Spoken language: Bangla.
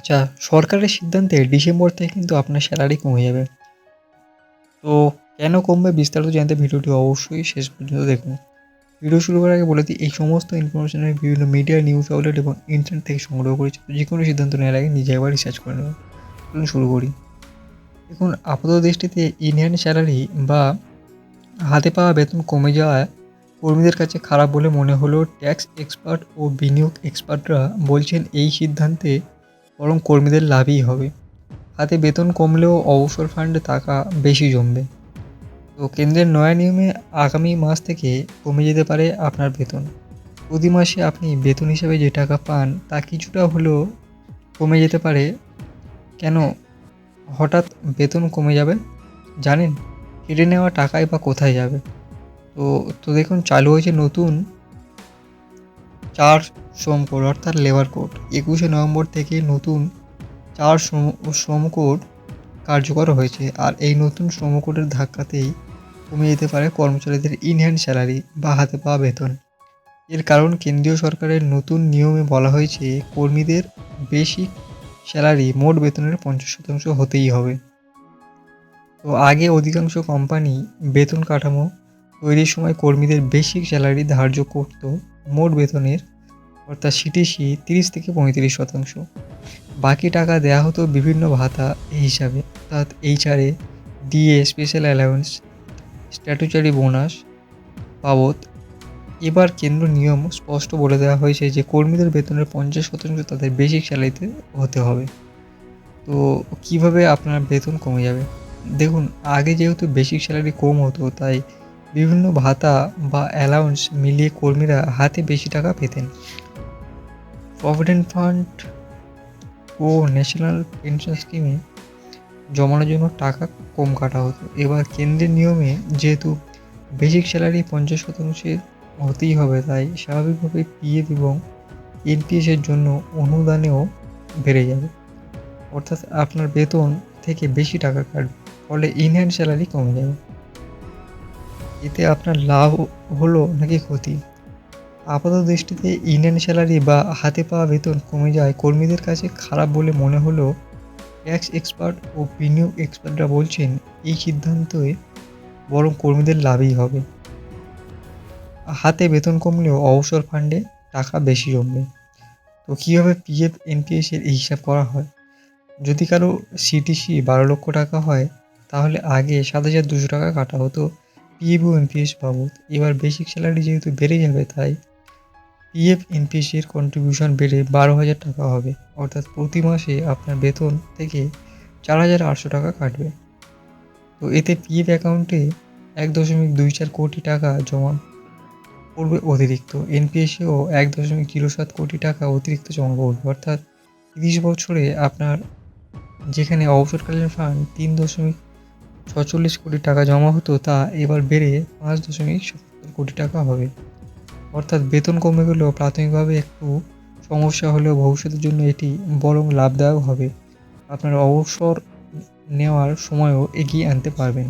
আচ্ছা, সরকারের সিদ্ধান্তে ডিসেম্বর থেকে কিন্তু আপনার স্যালারি কমে যাবে। তো কেন কমবে বিস্তারিত জানতে ভিডিওটি অবশ্যই শেষ পর্যন্ত দেখুন। ভিডিও শুরু করার আগে বলে দিই, এই সমস্ত ইনফরমেশন আমি বিভিন্ন মিডিয়া, নিউজ আউটলেট এবং ইন্টারনেট থেকে সংগ্রহ করেছি। তো যেকোনো সিদ্ধান্ত নেওয়ার আগে নিজে একবার রিসার্চ করে নেবেন। চলুন শুরু করি। দেখুন, আপাত দৃষ্টিতে ইনহ্যান্ড স্যালারি বা হাতে পাওয়া বেতন কমে যাওয়া কর্মীদের কাছে খারাপ বলে মনে হলেও ট্যাক্স এক্সপার্ট ও বিনিয়োগ এক্সপার্টরা বলছেন এই সিদ্ধান্তে বরং কর্মীদের লাভই হবে। হাতে বেতন কমলেও অবসর ফান্ডে টাকা বেশি জমবে। তো কেন্দ্রের নয়া নিয়মে আগামী মাস থেকে কমে যেতে পারে আপনার বেতন। প্রতি মাসে আপনি বেতন হিসেবে যে টাকা পান তা কিছুটা হলেও কমে যেতে পারে। কেন হঠাৎ বেতন কমে যাবে জানেন? কেটে নেওয়া টাকাই বা কোথায় যাবে? তো তো দেখুন, চালু হয়েছে নতুন ৪ শ্রম কোড অর্থাৎ লেবার কোড। ২১শে নভেম্বর থেকে নতুন ৪ শ্রম কোড কার্যকর হয়েছে। আর এই নতুন শ্রম কোডের ধাক্কাতেই কমে যেতে পারে কর্মচারীদের ইনহ্যান্ড স্যালারি বা হাতে পাওয়া বেতন। এর কারণ কেন্দ্রীয় সরকারের নতুন নিয়মে বলা হয়েছে কর্মীদের বেসিক স্যালারি মোট বেতনের ৫০% হতেই হবে। তো আগে অধিকাংশ কোম্পানি বেতন কাঠামো তৈরির সময় কর্মীদের বেসিক স্যালারি ধার্য করত মোট বেতনের, অর্থাৎ সিটিসি ৩০ থেকে ৩৫%। বাকি টাকা দেওয়া হতো বিভিন্ন ভাতা এই হিসাবে, অর্থাৎ HRA, DA, special allowance, statutory bonus বাবদ। এবার কেন্দ্র নিয়ম স্পষ্ট বলে দেওয়া হয়েছে যে কর্মীদের বেতনের ৫০% তাদের বেসিক স্যালারিতে হতে হবে। তো কিভাবে আপনার বেতন কমে যাবে? দেখুন, আগে যেহেতু বেসিক স্যালারি কম হতো তাই বিভিন্ন ভাতা বা অ্যালাউন্স মিলিয়ে কর্মীরা হাতে বেশি টাকা পেতেন। প্রভিডেন্ট ফান্ড ও ন্যাশনাল পেনশন স্কিমে জমানোর জন্য টাকা কম কাটা হতো। এবার কেন্দ্রের নিয়মে যেহেতু বেসিক স্যালারি ৫০% হতেই হবে, তাই স্বাভাবিকভাবে পিএফ এবং এনপিএসের জন্য অনুদানেও বেড়ে যাবে। অর্থাৎ আপনার বেতন থেকে বেশি টাকা কাটবে, ফলে ইনহ্যান্ড স্যালারি কমে যাবে। এতে আপনার লাভ হলো নাকি ক্ষতি? আপাত দৃষ্টিতে ইনহ্যান্ড স্যালারি বা হাতে পাওয়া বেতন কমে যাওয়ায় কর্মীদের কাছে খারাপ বলে মনে হলেও ট্যাক্স এক্সপার্ট ও বিনিয়োগ এক্সপার্টরা বলছেন এই সিদ্ধান্তে বরং কর্মীদের লাভই হবে। হাতে বেতন কমলেও অবসর ফান্ডে টাকা বেশি জমবে। তো কীভাবে পিএফ এনপিএস এর এই হিসাব করা হয়? যদি কারো সিটিসি ১২ লক্ষ টাকা হয় তাহলে আগে ৭,২০০ টাকা কাটা হতো পিএফ ও এনপিএস বাবদ। এবার বেসিক স্যালারি যেহেতু বেড়ে যাবে তাই পিএফ এনপিএস এর কন্ট্রিবিউশন বেড়ে ১২,০০০ টাকা হবে। অর্থাৎ প্রতি মাসে আপনার বেতন থেকে ৪,৮০০ টাকা কাটবে। তো এতে পিএফ অ্যাকাউন্টে ১.২৪ কোটি টাকা জমা পড়বে অতিরিক্ত। এনপিএসেও ১.০৭ কোটি টাকা অতিরিক্ত জমা পড়বে। অর্থাৎ ৩০ বছরে আপনার যেখানে অবসরকালীন ফান্ড ৩.৪৬ কোটি টাকা জমা হতো তা এবার বেড়ে ৫.৭৭ কোটি টাকা হবে। অর্থাৎ বেতন কমে গেলেও প্রাথমিকভাবে একটু সমস্যা হলেও ভবিষ্যতের জন্য এটি বরং লাভদায়ক হবে। আপনার অবসর নেওয়ার সময়ও এগিয়ে আনতে পারবেন।